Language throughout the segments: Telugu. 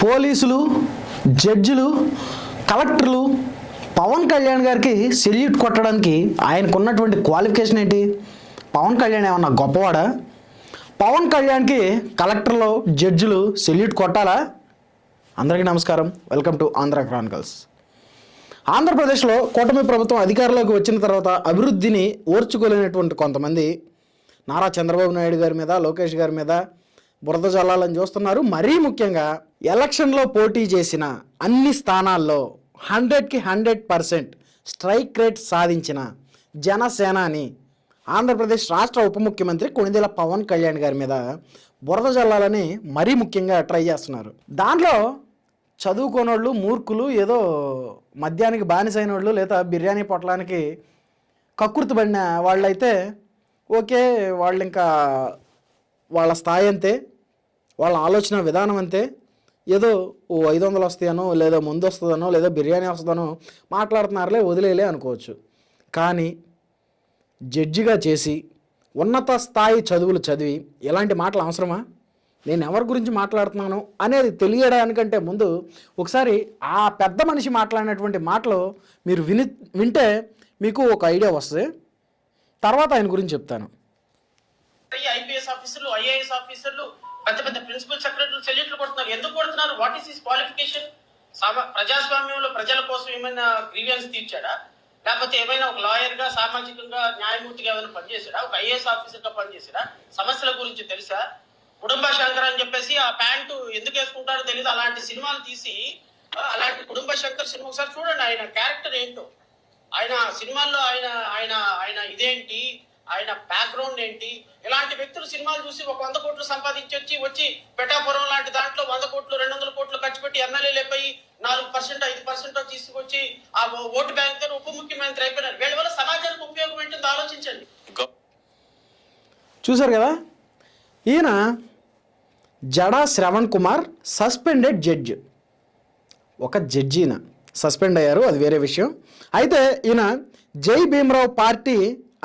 పోలీసులు, జడ్జిలు, కలెక్టర్లు పవన్ కళ్యాణ్ గారికి సెల్యూట్ కొట్టడానికి ఆయనకున్నటువంటి క్వాలిఫికేషన్ ఏంటి? పవన్ కళ్యాణ్ ఏమన్నా గొప్పవాడా? పవన్ కళ్యాణ్కి కలెక్టర్లు, జడ్జిలు సెల్యూట్ కొట్టాలా? అందరికీ నమస్కారం. Welcome to Andhra Chronicles. ఆంధ్రప్రదేశ్లో కూటమి ప్రభుత్వం అధికారంలోకి వచ్చిన తర్వాత అభివృద్ధిని ఓర్చుకోలేనటువంటి కొంతమంది నారా చంద్రబాబు నాయుడు గారి మీద, లోకేష్ గారి మీద బురద జల్లాలని చూస్తున్నారు. మరీ ముఖ్యంగా ఎలక్షన్లో పోటీ చేసిన అన్ని స్థానాల్లో 100కి 100% స్ట్రైక్ రేట్ సాధించిన జనసేనాని ఆంధ్రప్రదేశ్ రాష్ట్ర ఉప ముఖ్యమంత్రి కొణిదెల పవన్ కళ్యాణ్ గారి మీద బురద జల్లాలని మరీ ముఖ్యంగా ట్రై చేస్తున్నారు. దాంట్లో చదువుకోనోళ్ళు, మూర్ఖులు, ఏదో మద్యానికి బానిసైన వాళ్ళు లేదా బిర్యానీ పొట్టడానికి కక్కుర్తి పడిన వాళ్ళైతే ఓకే, వాళ్ళు ఇంకా వాళ్ళ స్థాయి అంతే, వాళ్ళ ఆలోచన విధానం అంతే, ఏదో 500 వస్తాయనో లేదా ముందు వస్తుందనో లేదా బిర్యానీ వస్తుందనో మాట్లాడుతున్నారులే, వదిలేలే అనుకోవచ్చు. కానీ జడ్జిగా చేసి ఉన్నత స్థాయి చదువులు చదివి ఇలాంటి మాటలు అవసరమా? నేను ఎవరి గురించి మాట్లాడుతున్నాను అనేది తెలియడానికంటే ముందు ఒకసారి ఆ పెద్ద మనిషి మాట్లాడినటువంటి మాటలు మీరు వింటే మీకు ఒక ఐడియా వస్తుంది. తర్వాత ఆయన గురించి చెప్తాను. ఐపీఎస్ ఆఫీసర్లు, ఐఏఎస్ ఆఫీసర్లు, పెద్ద పెద్ద ప్రిన్సిపల్ సెక్రటరీలు సెల్యూట్లు కొడుతున్నారు. ఎందుకు కొడుతున్నారు? What is his qualification? ప్రజాస్వామ్యంలో ప్రజల కోసం ఏమైనా గ్రీవియన్స్ తీర్చాడా? లేకపోతే ఏమైనా ఒక లాయర్ గా, సామాజికంగా, న్యాయమూర్తిగా ఏమైనా పనిచేశాడా? ఒక ఐఏఎస్ ఆఫీసర్ గా పనిచేశాడా? సమస్యల గురించి తెలుసా? కుటుంబ శంకర్ అని చెప్పేసి ఆ ప్యాంటు ఎందుకు వేసుకుంటారో తెలియదు. అలాంటి సినిమాలు తీసి, అలాంటి కుటుంబ శంకర్ సినిమా ఒకసారి చూడండి. ఆయన క్యారెక్టర్ ఏంటో, ఆయన సినిమాల్లో ఆయన ఆయన ఆయన ఇదేంటి, ఆయన బ్యాక్గ్రౌండ్ ఏంటి. ఇలాంటి వ్యక్తులు సినిమాలు చూసి ఒక 100 కోట్లు సంపాదించి వచ్చి పెటాపురం లాంటి దాంట్లో 100 కోట్లు 200 కోట్లు ఖర్చు పెట్టి ఎమ్మెల్యేలపై 4% 5% తీసుకొచ్చి ఆ ఓటు బ్యాంక్ తో ఉప ముఖ్యమంత్రి అయిపోయినారు. వీళ్ళ వల్ల సమాజానికి ఉపయోగం ఏంటో ఆలోచించండి. చూసారు కదా, ఈయన జడా శ్రవణ్ కుమార్ సస్పెండెడ్ జడ్జ్. ఒక జడ్జి ఈయన సస్పెండ్ అయ్యారు, అది వేరే విషయం. అయితే ఈయన జై భీమరావు పార్టీ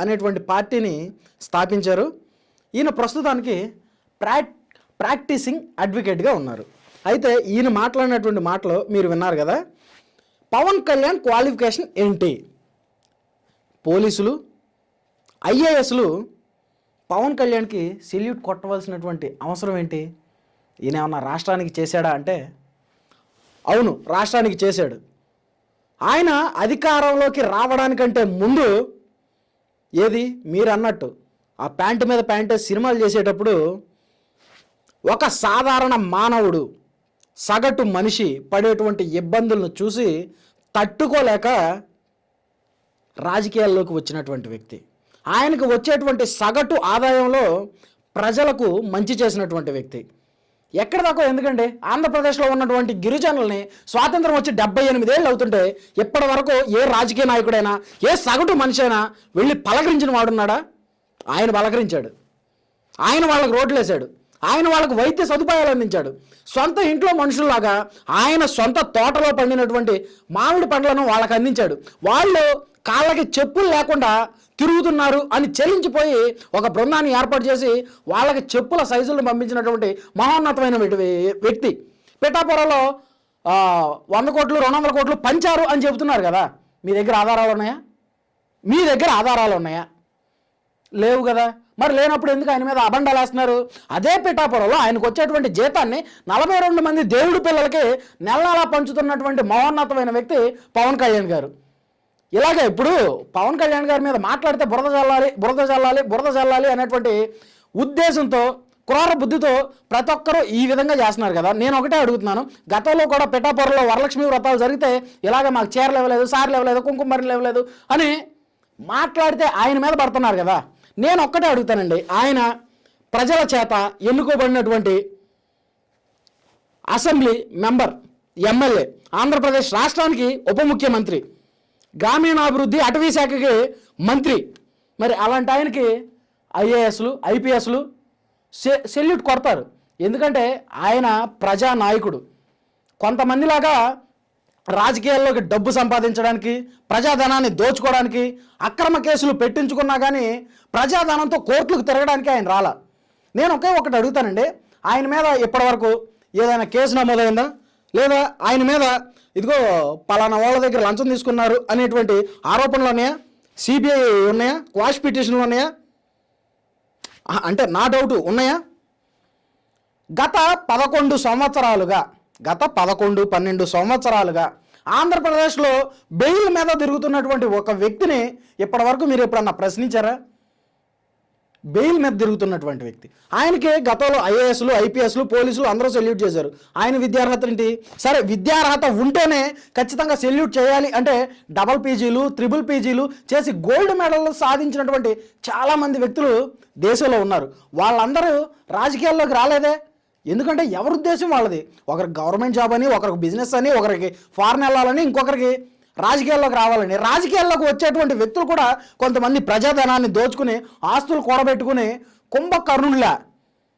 అనేటువంటి పార్టీని స్థాపించారు. ఈయన ప్రస్తుతానికి ప్రాక్టీసింగ్ అడ్వకేట్గా ఉన్నారు. అయితే ఈయన మాట్లాడినటువంటి మాటలు మీరు విన్నారు కదా. పవన్ కళ్యాణ్ క్వాలిఫికేషన్ ఏంటి? పోలీసులు, ఐఏఎస్లు పవన్ కళ్యాణ్కి సెల్యూట్ కొట్టవలసినటువంటి అవసరం ఏంటి? ఈయన ఏమన్నా రాష్ట్రానికి చేశాడా అంటే అవును, రాష్ట్రానికి చేశాడు. ఆయన అధికారంలోకి రావడానికంటే ముందు ఏది మీరు అన్నట్టు ఆ ప్యాంటు మీద ప్యాంటే సినిమాలు చేసేటప్పుడు ఒక సాధారణ మానవుడు, సగటు మనిషి పడేటువంటి ఇబ్బందులను చూసి తట్టుకోలేక రాజకీయాల్లోకి వచ్చినటువంటి వ్యక్తి. ఆయనకు వచ్చేటువంటి సగటు ఆదాయంలో ప్రజలకు మంచి చేసినటువంటి వ్యక్తి. ఎక్కడ దాకా ఎందుకండి, ఆంధ్రప్రదేశ్లో ఉన్నటువంటి గిరిజనుల్ని స్వాతంత్రం వచ్చి 78 ఏళ్ళు అవుతుంటే ఇప్పటి వరకు ఏ రాజకీయ నాయకుడైనా, ఏ సగటు మనిషి అయినా వెళ్ళి పలకరించిన వాడున్నాడా? ఆయన పలకరించాడు. ఆయన వాళ్ళకు రోడ్లు వేశాడు. ఆయన వాళ్ళకు వైద్య సదుపాయాలు అందించాడు. సొంత ఇంట్లో మనుషుల్లాగా ఆయన సొంత తోటలో పండినటువంటి మామిడి పండ్లను వాళ్ళకి అందించాడు. వాళ్ళు కాళ్ళకి చెప్పులు లేకుండా తిరుగుతున్నారు అని చెల్లించిపోయి ఒక బృందాన్ని ఏర్పాటు చేసి వాళ్ళకి చెప్పుల సైజులను పంపించినటువంటి మహోన్నతమైన వ్యక్తి. పిఠాపురంలో 100 కోట్లు 200 కోట్లు పంచారు అని చెబుతున్నారు కదా. మీ దగ్గర ఆధారాలు ఉన్నాయా? మీ దగ్గర ఆధారాలు ఉన్నాయా? లేవు కదా. మరి లేనప్పుడు ఎందుకు ఆయన మీద అబండాలు వేస్తున్నారు? అదే పిఠాపురంలో ఆయనకు వచ్చేటువంటి జీతాన్ని 42 మంది దేవుడి పిల్లలకి నెల పంచుతున్నటువంటి మహోన్నతమైన వ్యక్తి పవన్ కళ్యాణ్ గారు. ఇలాగే ఇప్పుడు పవన్ కళ్యాణ్ గారి మీద మాట్లాడితే బురద చల్లాలి అనేటువంటి ఉద్దేశంతో, క్రూర బుద్ధితో ప్రతి ఒక్కరూ ఈ విధంగా చేస్తున్నారు కదా. నేను ఒకటే అడుగుతున్నాను, గతంలో కూడా పిఠాపురంలో వరలక్ష్మి వ్రతాలు జరిగితే ఇలాగే మాకు చీరలు ఇవ్వలేదు, సార్లు ఇవ్వలేదు, కుంకుమ బరిలు ఇవ్వలేదు అని మాట్లాడితే ఆయన మీద పడుతున్నారు కదా. నేను ఒక్కటే అడుగుతానండి, ఆయన ప్రజల చేత ఎన్నుకోబడినటువంటి అసెంబ్లీ మెంబర్, ఎమ్మెల్యే, ఆంధ్రప్రదేశ్ రాష్ట్రానికి ఉప ముఖ్యమంత్రి, గ్రామీణాభివృద్ధి అటవీ శాఖకి మంత్రి. మరి అలాంటి ఆయనకి ఐఏఎస్లు, ఐపీఎస్లు సెల్యూట్ కొడతారు. ఎందుకంటే ఆయన ప్రజానాయకుడు. కొంతమందిలాగా రాజకీయాల్లోకి డబ్బు సంపాదించడానికి, ప్రజాధనాన్ని దోచుకోవడానికి, అక్రమ కేసులు పెట్టించుకున్నా కానీ ప్రజాధనంతో కోర్టులకు తిరగడానికి ఆయన రాలా. నేను ఒకటి అడుగుతానండి, ఆయన మీద ఇప్పటివరకు ఏదైనా కేసు నమోదైందా? లేదా ఆయన మీద ఇదిగో పలానా వాళ్ళ దగ్గర లంచం తీసుకున్నారు అనేటువంటి ఆరోపణలు ఉన్నాయా? సిబిఐ ఉన్నాయా? క్వాష్ పిటిషన్లు ఉన్నాయా? అంటే నా డౌట్ ఉన్నాయా? గత 11 సంవత్సరాలుగా 12 సంవత్సరాలుగా ఆంధ్రప్రదేశ్లో బెయిల్ మీద తిరుగుతున్నటువంటి ఒక వ్యక్తిని ఇప్పటివరకు మీరు ఎప్పుడన్నా ప్రశ్నించారా? బెయిల్ మీద తిరుగుతున్నటువంటి వ్యక్తి, ఆయనకి గతంలో ఐఏఎస్లు ఐపీఎస్లు పోలీసులు అందరూ సెల్యూట్ చేశారు. ఆయన విద్యార్హత ఏంటి? సరే, విద్యార్హత ఉంటేనే ఖచ్చితంగా సెల్యూట్ చేయాలి అంటే డబల్ పీజీలు ట్రిపుల్ పీజీలు చేసి గోల్డ్ మెడల్ సాధించినటువంటి చాలామంది వ్యక్తులు దేశంలో ఉన్నారు. వాళ్ళందరూ రాజకీయాల్లోకి రాలేదే. ఎందుకంటే ఎవరి ఉద్దేశం వాళ్ళది. ఒకరికి గవర్నమెంట్ జాబ్ అని, ఒకరికి బిజినెస్ అని, ఒకరికి ఫారెన్ వెళ్ళాలని, ఇంకొకరికి రాజకీయాల్లోకి రావాలని. రాజకీయాల్లోకి వచ్చేటువంటి వ్యక్తులు కూడా కొంతమంది ప్రజాధనాన్ని దోచుకుని ఆస్తులు కూడబెట్టుకుని కుంభకర్ణుళ్ళ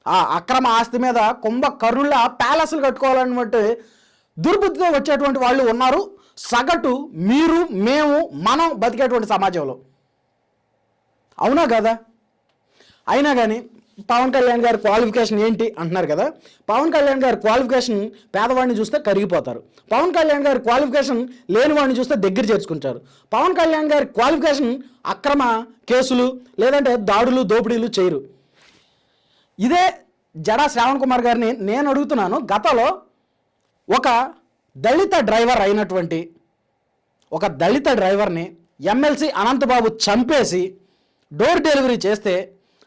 ఆ అక్రమ ఆస్తి మీద కుంభకర్ణుళ్ళ ప్యాలెస్లు కట్టుకోవాలన్నటువంటి దుర్బుద్ధితో వచ్చేటువంటి వాళ్ళు ఉన్నారు. సగటు మీరు మేము మనం బతికేటువంటి సమాజంలో. అవునా కదా? అయినా కానీ పవన్ కళ్యాణ్ గారి క్వాలిఫికేషన్ ఏంటి అంటున్నారు కదా. పవన్ కళ్యాణ్ గారి క్వాలిఫికేషన్ పేదవాడిని చూస్తే కరిగిపోతారు. పవన్ కళ్యాణ్ గారి క్వాలిఫికేషన్ లేని వాడిని చూస్తే దగ్గర చేర్చుకుంటారు. పవన్ కళ్యాణ్ గారి క్వాలిఫికేషన్ అక్రమ కేసులు లేదంటే దాడులు దోపిడీలు చేయరు. ఇదే జడా శ్రావణ్ కుమార్ గారిని నేను అడుగుతున్నాను. గతంలో ఒక దళిత డ్రైవర్ అయినటువంటి ఒక దళిత డ్రైవర్ని ఎమ్మెల్సీ అనంతబాబు చంపేసి డోర్ డెలివరీ చేస్తే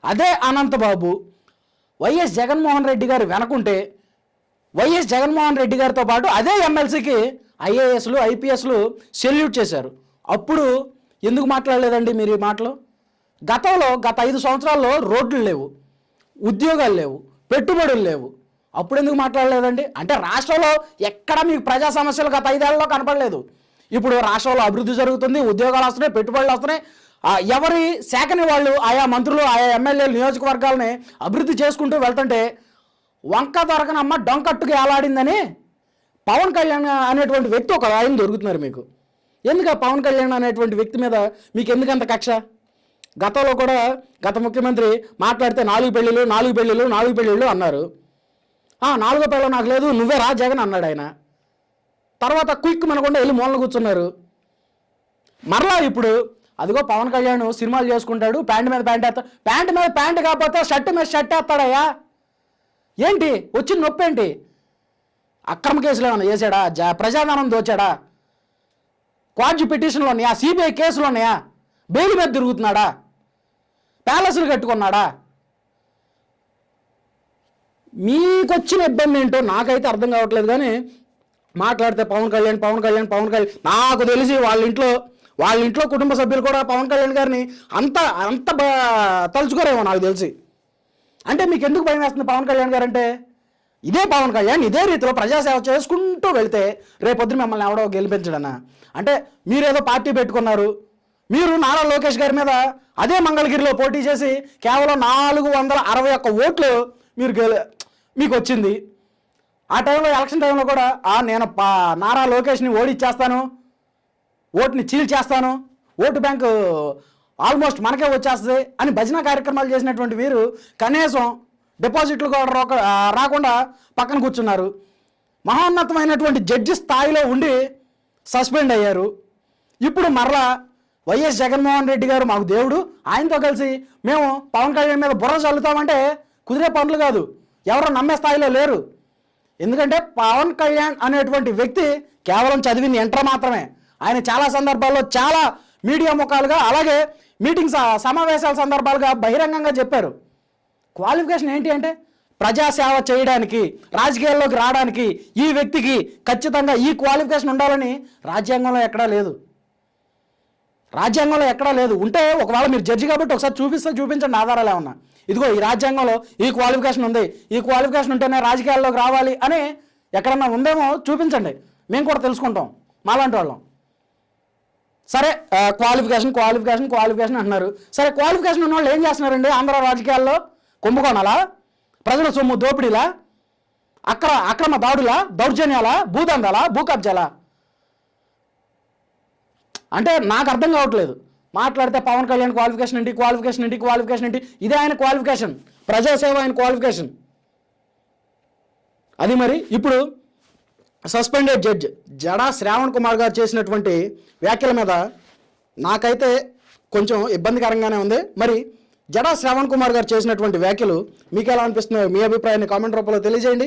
అదే అనంతబాబు వైఎస్ జగన్మోహన్ రెడ్డి గారు వెనకుంటే వైఎస్ జగన్మోహన్ రెడ్డి గారితో పాటు అదే ఎమ్మెల్సీకి ఐఏఎస్లు ఐపీఎస్లు సెల్యూట్ చేశారు. అప్పుడు ఎందుకు మాట్లాడలేదండి మీరు ఈ మాటలు? గతంలో గత 5 సంవత్సరాల్లో రోడ్లు లేవు, ఉద్యోగాలు లేవు, పెట్టుబడులు లేవు. అప్పుడు ఎందుకు మాట్లాడలేదండి? అంటే రాష్ట్రంలో ఎక్కడ మీకు ప్రజా సమస్యలు గత 5 ఏళ్లలో కనపడలేదు. ఇప్పుడు రాష్ట్రంలో అభివృద్ధి జరుగుతుంది, ఉద్యోగాలు వస్తున్నాయి, పెట్టుబడులు వస్తున్నాయి. ఎవరి శాఖని వాళ్ళు ఆయా మంత్రులు ఆయా ఎమ్మెల్యేలు నియోజకవర్గాలని అభివృద్ధి చేసుకుంటూ వెళ్తుంటే వంక దొరకనమ్మ డొంకట్టుకు ఏలాడిందని పవన్ కళ్యాణ్ అనేటువంటి వ్యక్తి ఒక ఆయన దొరుకుతున్నారు మీకు. ఎందుకు పవన్ కళ్యాణ్ అనేటువంటి వ్యక్తి మీద మీకు ఎందుకంత కక్ష? గతంలో కూడా గత ముఖ్యమంత్రి మాట్లాడితే 4 పెళ్ళిళ్ళు అన్నారు. 4వ పెళ్ళ నాకు లేదు, నువ్వే రా జగన్ అన్నాడు ఆయన. తర్వాత క్విక్ మనకుండా వెళ్ళి మూలన కూర్చున్నారు. మరలా ఇప్పుడు అదిగో పవన్ కళ్యాణ్ సినిమాలు చేసుకుంటాడు, ప్యాంటు మీద ప్యాంట్ వేస్తాడు. ప్యాంటు మీద ప్యాంటు కాకపోతే షర్టు మీద షర్ట్ వేస్తాడయ్యా. ఏంటి వచ్చిన నొప్పి ఏంటి? అక్రమ కేసులు ఏమన్నా చేశాడా? ప్రజాధనం దోచాడా? క్వాజ్ పిటిషన్లు ఉన్నాయా? సిబిఐ కేసులు ఉన్నాయా? బెయిల్ మీద తిరుగుతున్నాడా? ప్యాలెస్లు కట్టుకున్నాడా? మీకొచ్చిన ఇబ్బంది ఏంటో నాకైతే అర్థం కావట్లేదు. కానీ మాట్లాడితే పవన్ కళ్యాణ్ నాకు తెలిసి వాళ్ళ ఇంట్లో కుటుంబ సభ్యులు కూడా పవన్ కళ్యాణ్ గారిని అంత తలుచుకోరేమో నాకు తెలిసి. అంటే మీకు ఎందుకు భయం వేస్తుంది పవన్ కళ్యాణ్ గారు అంటే? ఇదే పవన్ కళ్యాణ్ ఇదే రీతిలో ప్రజాసేవ చేసుకుంటూ వెళ్తే రేపొద్దున మిమ్మల్ని ఎవడో గెలిపించడన్నా? అంటే మీరేదో పార్టీ పెట్టుకున్నారు, మీరు నారా లోకేష్ గారి మీద అదే మంగళగిరిలో పోటీ చేసి కేవలం 461 ఓట్లు మీకు వచ్చింది. ఆ టైంలో ఎలక్షన్ టైంలో కూడా నేను నారా లోకేష్ని ఓడిచ్చేస్తాను, ఓటుని చీల్చేస్తాను, ఓటు బ్యాంకు ఆల్మోస్ట్ మనకే వచ్చేస్తుంది అని భజన కార్యక్రమాలు చేసినటువంటి మీరు కనీసం డిపాజిట్లు కూడా రాకుండా పక్కన కూర్చున్నారు. మహోన్నతమైనటువంటి జడ్జి స్థాయిలో ఉండి సస్పెండ్ అయ్యారు. ఇప్పుడు మరలా వైఎస్ జగన్మోహన్ రెడ్డి గారు మాకు దేవుడు, ఆయనతో కలిసి మేము పవన్ కళ్యాణ్ మీద బుర్ర చల్లుతామంటే కుదిరే పనులు కాదు. ఎవరో నమ్మే స్థాయిలో లేరు. ఎందుకంటే పవన్ కళ్యాణ్ అనేటువంటి వ్యక్తి కేవలం చదివింది ఇంటర్ మాత్రమే. ఆయన చాలా సందర్భాల్లో చాలా మీడియా ముఖాలుగా అలాగే మీటింగ్స్ సమావేశాల సందర్భాలుగా బహిరంగంగా చెప్పారు. క్వాలిఫికేషన్ ఏంటి అంటే ప్రజాసేవ చేయడానికి, రాజకీయాల్లోకి రావడానికి ఈ వ్యక్తికి ఖచ్చితంగా ఈ క్వాలిఫికేషన్ ఉండాలని రాజ్యాంగంలో ఎక్కడా లేదు. ఉంటే ఒకవేళ మీరు జడ్జి కాబట్టి ఒకసారి చూపించండి ఆధారాలు ఏమన్నా. ఇదిగో ఈ రాజ్యాంగంలో ఈ క్వాలిఫికేషన్ ఉంది, ఈ క్వాలిఫికేషన్ ఉంటేనే రాజకీయాల్లోకి రావాలి అని ఎక్కడన్నా ఉందేమో చూపించండి, మేము కూడా తెలుసుకుంటాం మాలాంటి వాళ్ళం. సరే క్వాలిఫికేషన్ అంటున్నారు. సరే క్వాలిఫికేషన్ ఉన్న వాళ్ళు ఏం చేస్తున్నారండి ఆంధ్ర రాజకీయాల్లో? కుంభకోణాలా, ప్రజల సొమ్ము దోపిడీలా, అక్రమ దాడులా, దౌర్జన్యాలా, భూదందాలా, భూ కబ్జాలా? అంటే నాకు అర్థం కావట్లేదు. మాట్లాడితే పవన్ కళ్యాణ్ క్వాలిఫికేషన్ ఏంటి, ఇదే ఆయన క్వాలిఫికేషన్, ప్రజాసేవ ఆయన క్వాలిఫికేషన్. అది మరి ఇప్పుడు సస్పెండెడ్ జడ్జ్ జడా శ్రావణ్ కుమార్ గారు చేసినటువంటి వ్యాఖ్యల మీద నాకైతే కొంచెం ఇబ్బందికరంగానే ఉంది. మరి జడా శ్రావణ్ కుమార్ గారు చేసినటువంటి వ్యాఖ్యలు మీకు ఎలా అనిపిస్తున్నాయో మీ అభిప్రాయాన్ని కామెంట్ రూపంలో తెలియజేయండి.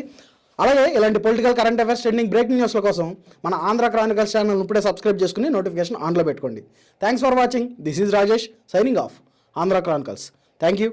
అలాగే ఇలాంటి political current affairs trending breaking న్యూస్ల కోసం మన ఆంధ్ర క్రానికల్స్ ఛానల్ ఇప్పుడే సబ్స్క్రైబ్ చేసుకుని నోటిఫికేషన్ ఆన్లో పెట్టుకోండి. Thanks for watching. This is Rajesh signing off Andhra Chronicles. Thank you.